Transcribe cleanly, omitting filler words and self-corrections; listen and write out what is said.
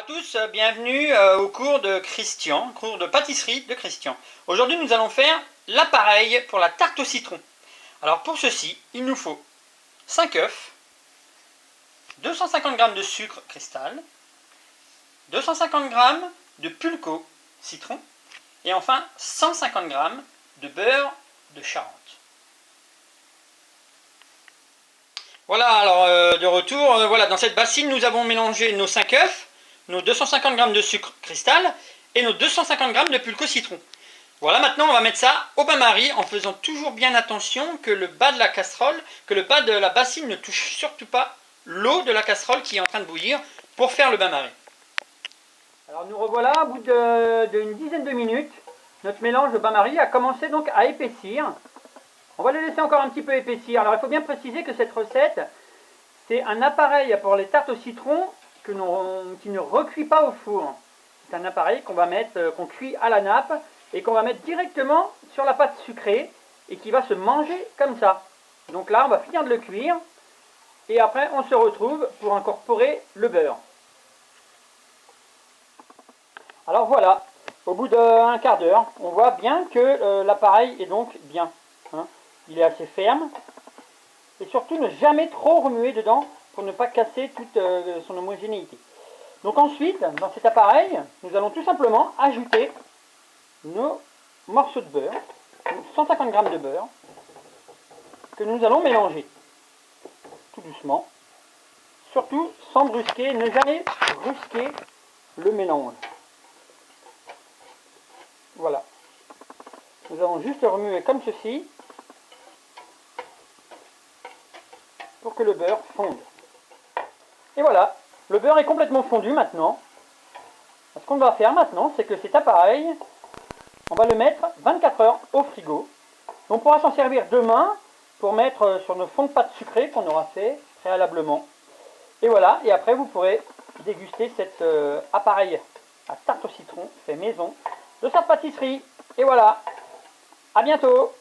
tous, bienvenue au cours de Christian, cours de pâtisserie de Christian. Aujourd'hui nous allons faire l'appareil pour la tarte au citron. Alors pour ceci, il nous faut 5 œufs, 250 g de sucre cristal, 250 g de pulco citron et enfin 150 g de beurre de Charente. Voilà, alors de retour, voilà, dans cette bassine nous avons mélangé nos 5 œufs, nos 250 g de sucre cristal et nos 250 g de pulco citron. Voilà, maintenant on va mettre ça au bain-marie en faisant toujours bien attention que le bas de la casserole, que le bas de la bassine ne touche surtout pas l'eau de la casserole qui est en train de bouillir pour faire le bain-marie. Alors nous revoilà au bout d'une dizaine de minutes. Notre mélange de bain-marie a commencé donc à épaissir. On va le laisser encore un petit peu épaissir. Alors il faut bien préciser que cette recette, c'est un appareil pour les tartes au citron qui ne recuit pas au four. C'est un appareil qu'on cuit à la nappe et qu'on va mettre directement sur la pâte sucrée et qui va se manger comme ça. Donc là, on va finir de le cuire et après on se retrouve pour incorporer le beurre. Alors voilà, au bout d'un quart d'heure, on voit bien que l'appareil est donc bien. Il est assez ferme. Et surtout ne jamais trop remuer dedans pour ne pas casser toute son homogénéité. Donc ensuite, dans cet appareil, nous allons tout simplement ajouter nos morceaux de beurre, 150 g de beurre, que nous allons mélanger tout doucement. Surtout sans brusquer, ne jamais brusquer le mélange. Voilà. Nous allons juste remuer comme ceci pour que le beurre fonde. Et voilà, le beurre est complètement fondu maintenant. Ce qu'on va faire maintenant, c'est que cet appareil, on va le mettre 24 heures au frigo. On pourra s'en servir demain pour mettre sur nos fonds de pâte sucrée qu'on aura fait préalablement. Et voilà, et après vous pourrez déguster cet appareil à tarte au citron fait maison de cette pâtisserie. Et voilà, à bientôt!